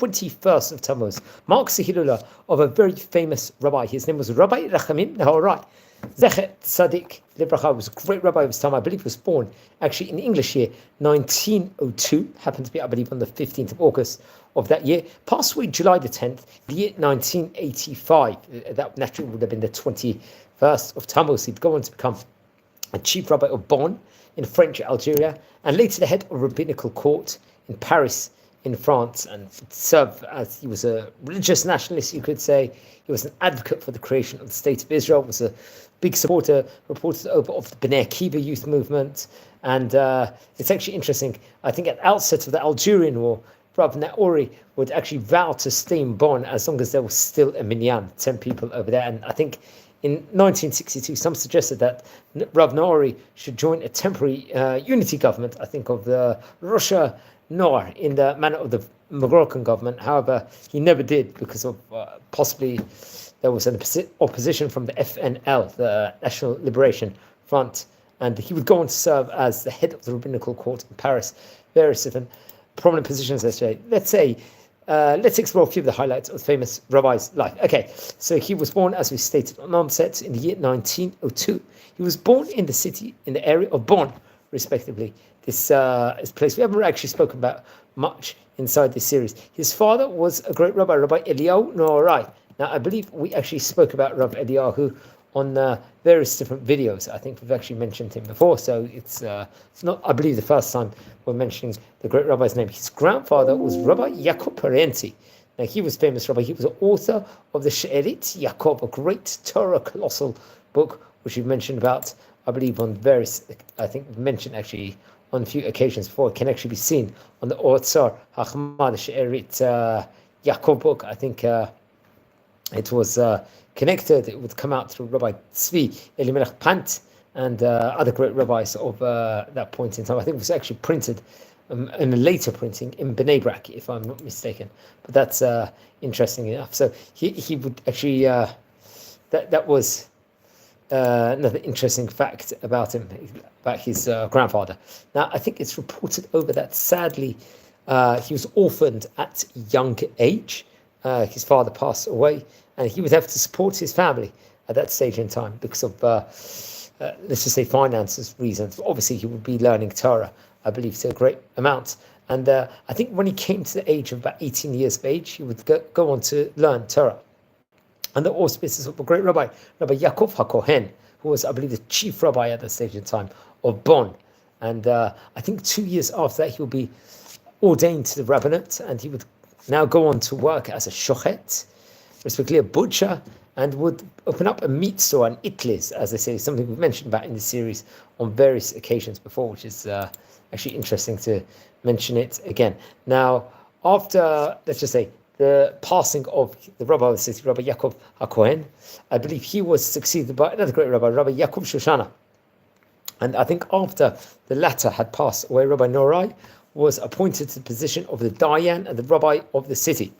21st of Tammuz marks the Hilula of a very famous rabbi. His name was Rabbi Rahamim Naouri. Zecher Tzaddik Libracha was a great rabbi of his time. I believe he was born actually in English year 1902. Happened to be, I believe, on the 15th of August of that year. Passed away July the 10th, the year 1985. That naturally would have been the 21st of Tammuz. He'd go on to become a chief rabbi of Bonn in French Algeria, and later the head of rabbinical court in Paris in France, and served as he was a religious nationalist, you could say. He was an advocate for the creation of the State of Israel, was a big supporter, reported over of the Bnei Akiva youth movement, and it's actually interesting. I think at the outset of the Algerian War, Rabbi Naouri would actually vow to stay in Bonn as long as there was still a minyan, 10 people over there, and I think in 1962, some suggested that Rabbi Naouri should join a temporary unity government, I think of the Russia Noor, in the manner of the Moroccan government. However, he never did because of possibly there was an opposition from the FNL, the National Liberation Front, and he would go on to serve as the head of the rabbinical court in Paris. Various different prominent positions, let's explore a few of the highlights of the famous rabbi's life. Okay, so he was born, as we stated on onset, in the year 1902. He was born in the city, in the area of Bonn, respectively. This is a place we haven't actually spoken about much inside this series. His father was a great rabbi, Rabbi Eliyahu Naouri. Now, I believe we actually spoke about Rabbi Eliyahu on various different videos. I think we've actually mentioned him before, so it's not, I believe, the first time we're mentioning the great rabbi's name. His grandfather was Rabbi Yaakov Parenti. Now, he was famous rabbi. He was the author of the She'erit Yaakov, a great Torah colossal book, which we've mentioned about, I believe, on various, I think we've mentioned actually on a few occasions before. It can actually be seen on the Otzar Hachma, the She'erit Yaakov book. I think it was connected. It would come out through Rabbi Tzvi Elimelech Pant and other great rabbis of that point in time. I think it was actually printed in a later printing in Bnei Brak, if I'm not mistaken. But that's interesting enough. So he would actually that was another interesting fact about him, about his grandfather. Now, I think it's reported over that sadly he was orphaned at a young age. His father passed away, and he would have to support his family at that stage in time because of, let's just say, finances reasons. Obviously, he would be learning Torah, I believe, to a great amount. And I think when he came to the age of about 18 years of age, he would go on to learn Torah. And the auspices of a great rabbi, Rabbi Yaakov HaKohen, who was, I believe, the chief rabbi at that stage in time of Bonn. And I think 2 years after that, he would be ordained to the rabbinate, and he would now go on to work as a shochet, respectively a butcher, and would open up a meat store, an itlis, as they say, something we've mentioned about in the series on various occasions before, which is actually interesting to mention it again. Now, after, let's just say, the passing of the rabbi of the city, Rabbi Yaakov HaKohen, I believe he was succeeded by another great rabbi, Rabbi Yaakov Shoshana. And I think after the latter had passed away, Rabbi Naouri was appointed to the position of the Dayan and the rabbi of the city.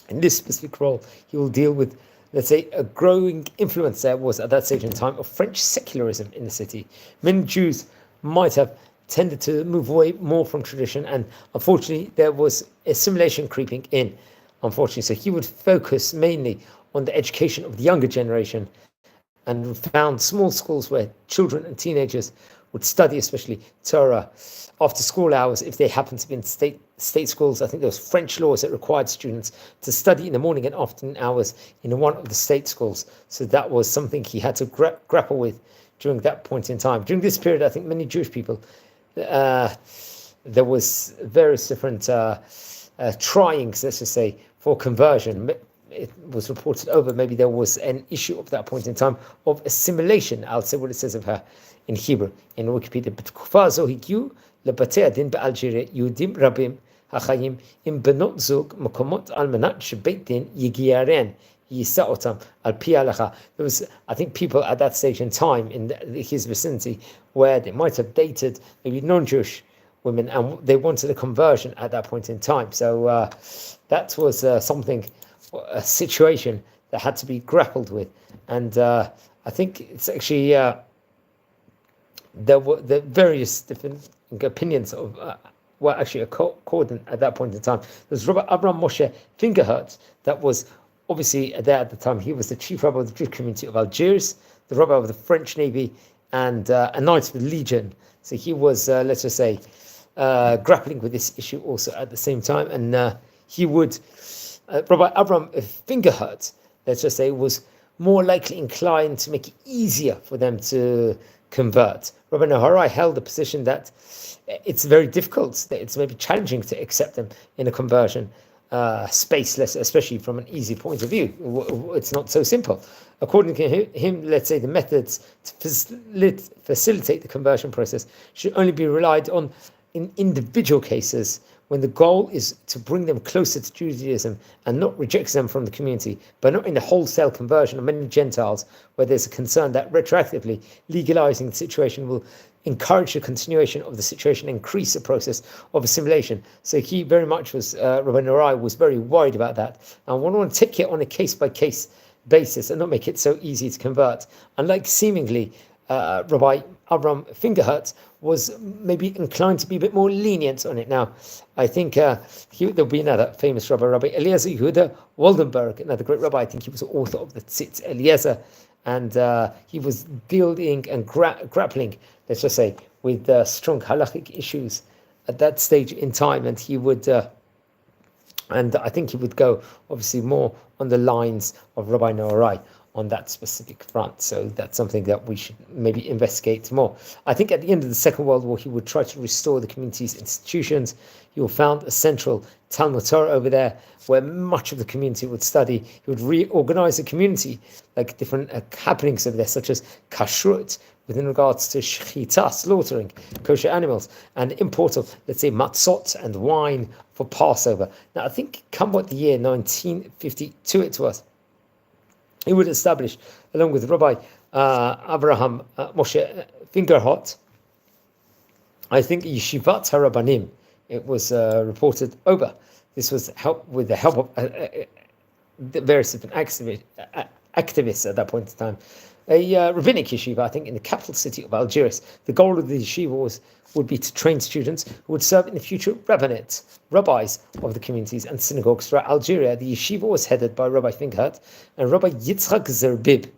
In this specific role, he will deal with, let's say, a growing influence there was at that stage in time of French secularism in the city. Many Jews might have tended to move away more from tradition, and unfortunately there was assimilation creeping in, unfortunately. So he would focus mainly on the education of the younger generation and found small schools where children and teenagers would study, especially Torah, after school hours if they happened to be in state schools. I think there was French laws that required students to study in the morning and afternoon hours in one of the state schools. So that was something he had to grapple with during that point in time. During this period, I think many Jewish people, there was various different tryings, let's just say, for conversion. It was reported over, maybe there was an issue of that point in time of assimilation. I'll say what it says of her in Hebrew, in Wikipedia. בתקופה זו הגיעו לבתי הדין באלג'יריה יהודים רבים החיים עם בנות זוג מקומות על מנת שבית דין יגיירן יישא אותם על פי ההלכה. There was, I think, people at that stage in time in his vicinity where they might have dated maybe non-Jewish women and they wanted a conversion at that point in time. So that was something, a situation that had to be grappled with. And I think it's actually there were the various different opinions of were actually accordant at that point in time. There's Rabbi Abraham Moshe Fingerhut, that was obviously there at the time. He was the chief rabbi of the Jewish community of Algiers, the rabbi of the French Navy, and a Knight of the Legion. So he was, let's just say, grappling with this issue also at the same time. And he would, Rabbi Abraham Fingerhut, let's just say, was more likely inclined to make it easier for them to convert. Rabbi Naouri held the position that it's very difficult, that it's maybe challenging to accept them in a conversion space, especially from an easy point of view. It's not so simple. According to him, let's say the methods to facilitate the conversion process should only be relied on in individual cases when the goal is to bring them closer to Judaism and not reject them from the community, but not in the wholesale conversion of many Gentiles, where there's a concern that retroactively legalizing the situation will encourage the continuation of the situation, increase the process of assimilation. So he very much was, Rabbi Naouri was very worried about that. And one want to take it on a case-by-case basis and not make it so easy to convert. Unlike seemingly Rabbi Abraham Fingerhut was maybe inclined to be a bit more lenient on it. Now, I think there'll be another famous rabbi, Rabbi Eliezer Yehuda Waldenberg, another great rabbi. I think he was the author of the Tzitz Eliezer, and he was dealing and grappling, let's just say, with strong halachic issues at that stage in time, and he would, and I think he would go obviously more on the lines of Rabbi Naouri on that specific front. So that's something that we should maybe investigate more. I think at the end of the Second World War, he would try to restore the community's institutions. He would found a central Talmud Torah over there where much of the community would study. He would reorganize the community, like different happenings over there, such as kashrut, within regards to shechita, slaughtering kosher animals, and import of, let's say, matzot and wine for Passover. Now, I think come what the year 1952 it was, he would establish, along with Rabbi Abraham Moshe Fingerhut, I think Yeshivat HaRabbanim, it was reported over. This was with the help of the various different activists at that point in time. A rabbinic yeshiva, I think, in the capital city of Algiers. The goal of the yeshiva would be to train students who would serve in the future rabbis of the communities and synagogues throughout Algeria. The yeshiva was headed by Rabbi Fingerhut and Rabbi Yitzchak Zerbib.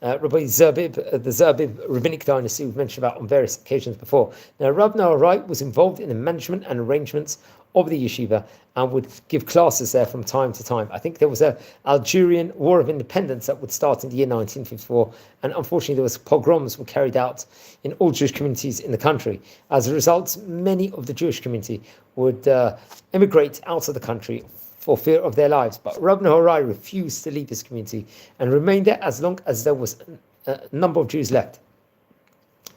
Rabbi Zerbib, the Zerbib rabbinic dynasty we've mentioned about on various occasions before. Now, Rabbi Naouri was involved in the management and arrangements of the yeshiva and would give classes there from time to time. I think there was an Algerian War of Independence that would start in the year 1954, and unfortunately there was pogroms were carried out in all Jewish communities in the country. As a result, many of the Jewish community would emigrate out of the country for fear of their lives. But Rabbi Naouri refused to leave his community and remained there as long as there was a number of Jews left.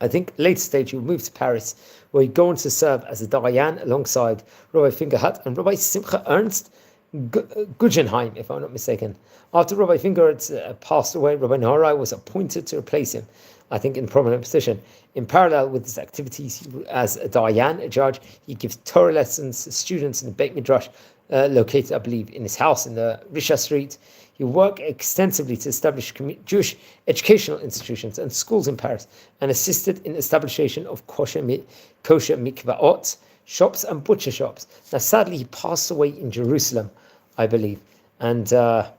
I think later stage he would move to Paris, where he'd go on to serve as a Dayan alongside Rabbi Fingerhut and Rabbi Simcha Ernst Guggenheim, if I'm not mistaken. After Rabbi Fingerhut passed away, Rabbi Naouri was appointed to replace him, I think, in prominent position. In parallel with his activities as a Dayan, a judge, he gives Torah lessons to students in the Beit Midrash, located, I believe, in his house in the Risha Street. He worked extensively to establish Jewish educational institutions and schools in Paris, and assisted in establishment of kosher mikvaot, shops and butcher shops. Now, sadly, he passed away in Jerusalem, I believe, and I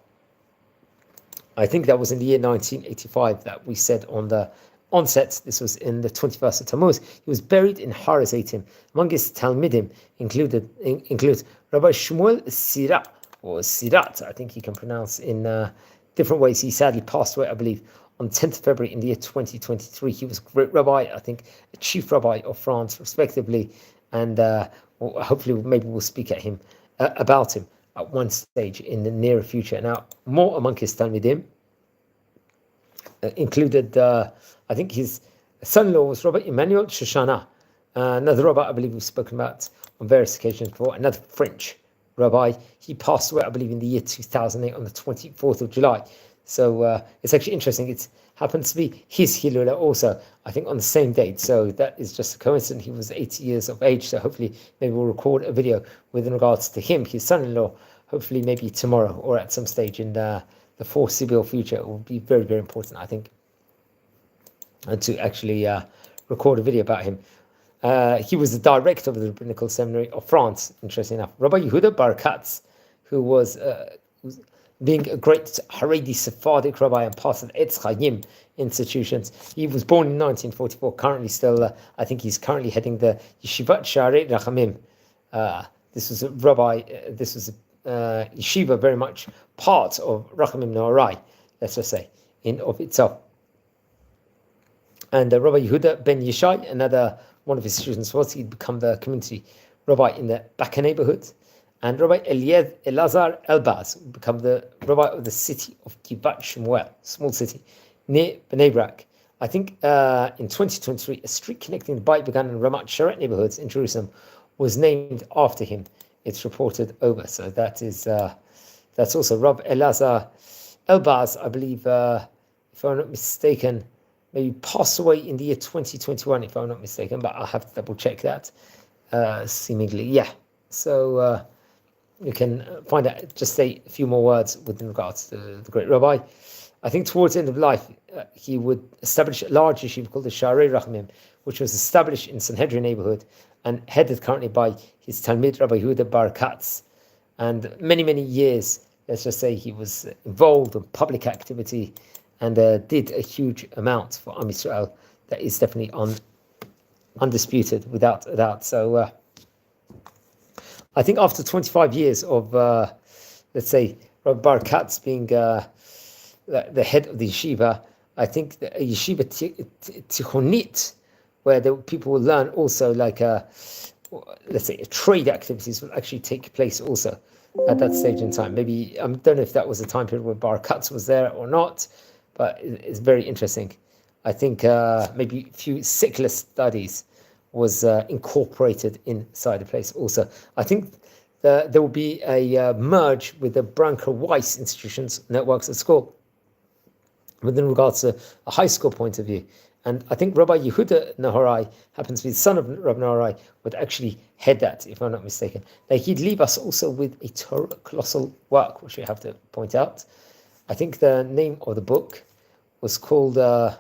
think that was in the year 1985 that we said on the onset. This was in the 21st of Tammuz. He was buried in Har Hazeitim. Among his Talmidim includes Rabbi Shmuel Sirat, or Sirat, I think he can pronounce in different ways. He sadly passed away, I believe, on 10th of February in the year 2023. He was a great rabbi, I think, a chief rabbi of France, respectively, and hopefully maybe we'll speak about him at one stage in the near future. Now, more among his Talmidim included, I think his son-in-law was Rabbi Emmanuel Shoshana, another rabbi I believe we've spoken about on various occasions before, another French rabbi. He passed away, I believe, in the year 2008 on the 24th of July. So it's actually interesting. It happens to be his Hilula also, I think, on the same date. So that is just a coincidence. He was 80 years of age. So hopefully maybe we'll record a video with regards to him, his son-in-law, hopefully maybe tomorrow or at some stage in the foreseeable future. It will be very, very important, I think, and to actually record a video about him. He was the director of the Rabbinical Seminary of France, interesting enough. Rabbi Yehuda Bar Katz, who was being a great Haredi Sephardic rabbi and part of the Etz Chaim institutions. He was born in 1944, currently still, I think he's currently heading the Yeshivat Sharei Rachamim. This was a rabbi, this was a yeshiva very much part of Rachamim Naouri, let's just say, in of itself. And Rabbi Yehuda Ben Yishai, another one of his students, he'd become the community rabbi in the Baka neighborhood. And Rabbi Elazar Elbaz would become the rabbi of the city of Givat Shmuel, small city, near Bnei Brak. I think in 2023, a street connecting the Beit Began and Ramat Sharet neighborhoods in Jerusalem was named after him. It's reported over. So that is that's also Rabbi Elazar Elbaz, I believe, if I'm not mistaken, maybe passed away in the year 2021, if I'm not mistaken, but I'll have to double check that. Seemingly, yeah. So you can find out, just say a few more words with regards to the great rabbi. I think towards the end of life, he would establish a large yeshiva called the Sharei Rachamim, which was established in Sanhedrin neighborhood and headed currently by his Talmid Rabbi Yehuda Bar Katz. And many, many years, let's just say, he was involved in public activity and did a huge amount for Am Yisrael. That is definitely undisputed, without a doubt. So I think after 25 years of, let's say, Rabbi Bar Katz being the head of the yeshiva, I think a yeshiva tichonit, where people will learn also like, let's say, trade activities will actually take place also at that stage in time. Maybe, I don't know if that was a time period where Bar Katz was there or not, but it's very interesting. I think maybe a few secular studies was incorporated inside the place also. I think there will be a merge with the Branker Weiss institutions networks at school within regards to a high school point of view. And I think Rabbi Yehuda Naouri happens to be the son of Rabbi Naouri, would actually head that, if I'm not mistaken. Now, he'd leave us also with a colossal work, which we have to point out. I think the name of the book was called the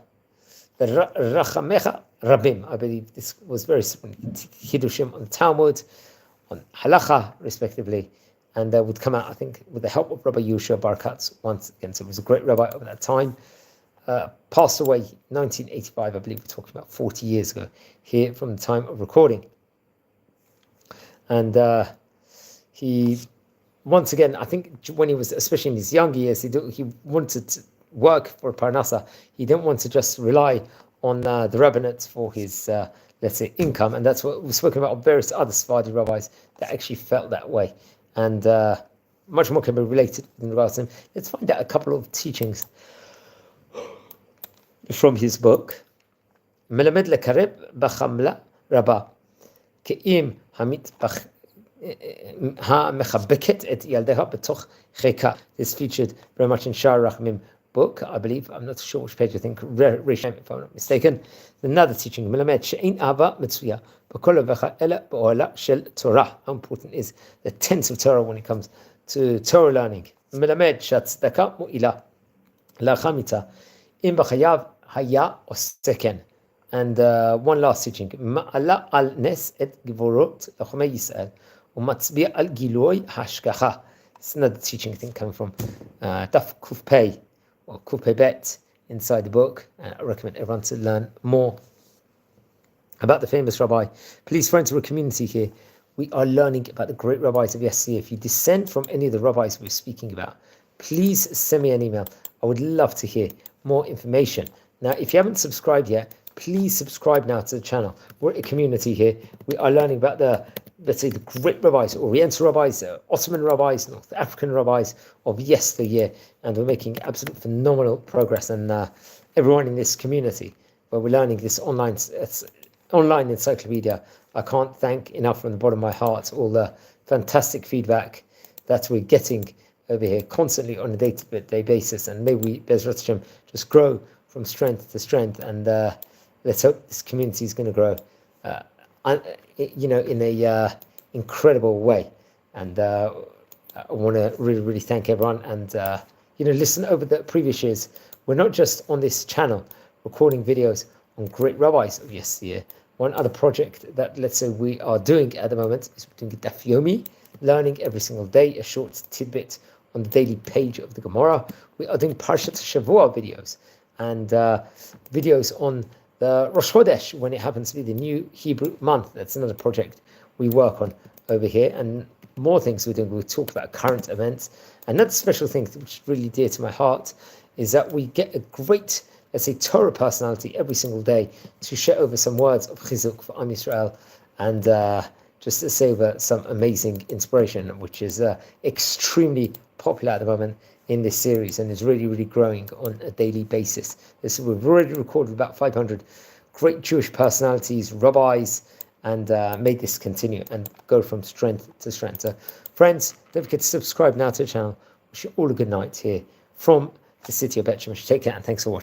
Rachamecha Rabim. I believe this was very similar. Hidushim on the Talmud, on Halacha, respectively, and would come out, I think, with the help of Rabbi Yehoshua Bar Katz once again. So he was a great rabbi over that time. Passed away 1985, I believe we're talking about 40 years ago, here from the time of recording. And he, once again, I think when he was, especially in his younger years, he wanted to work for Parnassa. He didn't want to just rely on the rabbinate for his, let's say, income. And that's what we've spoken about various other Sephardi rabbis that actually felt that way. And much more can be related in regards to him. Let's find out a couple of teachings from his book. מלמד לקרב בחמלה רבה, כאם המחבקת את ילדיה בתוך חיקה. This featured very much in Shar Rachmim book, I believe. I'm not sure which page, I think, Risham, if I'm not mistaken. Another teaching, מלמד שאין אהבה מצויה בכל לבך אלא באוהלה של תורה. How important is the tense of Torah when it comes to Torah learning. מלמד שהצדקה מועילה להחמיתה אם בחייו היה עושה כן. And one last teaching, מעלה על נס את גבורות לוחמי ישראל ומצביע על גילוי ההשגחה. It's another teaching, I think, coming from Daf Kuf Pei or Kuf Pei Bet inside the book. I recommend everyone to learn more about the famous rabbi. Please, friends, we're a community here. We are learning about the great rabbis of yesteryear. If you descend from any of the rabbis we're speaking about, please send me an email. I would love to hear more information. Now, if you haven't subscribed yet, please subscribe now to the channel. We're a community here. We are learning about the, let's say, the great rabbis, Oriental rabbis, Ottoman rabbis, North African rabbis of yesteryear, and we're making absolute phenomenal progress. And everyone in this community, where we're learning this online encyclopedia, I can't thank enough from the bottom of my heart all the fantastic feedback that we're getting over here constantly on a day-to-day basis. And may we, Bezrat Hashem, just grow from strength to strength, and let's hope this community is going to grow, in a incredible way. And I want to really, really thank everyone. And listen, over the previous years, we're not just on this channel recording videos on great rabbis of yesteryear, One other project that, let's say, we are doing at the moment is we're doing Daf Yomi, learning every single day a short tidbit on the daily page of the Gemara. We are doing Parshat Shavua videos and videos on the Rosh Chodesh when it happens to be the new Hebrew month. That's another project we work on over here, and more things we're doing. We'll talk about current events. Another special thing which is really dear to my heart is that we get a great, let's say, Torah personality every single day to share over some words of chizuk for Am Yisrael, and just to say over some amazing inspiration, which is extremely popular at the moment in this series and is really, really growing on a daily basis. We've already recorded about 500 great Jewish personalities, rabbis, and made this continue and go from strength to strength. So, friends, don't forget to subscribe now to the channel. Wish you all a good night here from the city of Bet Shemesh. Take care and thanks for watching.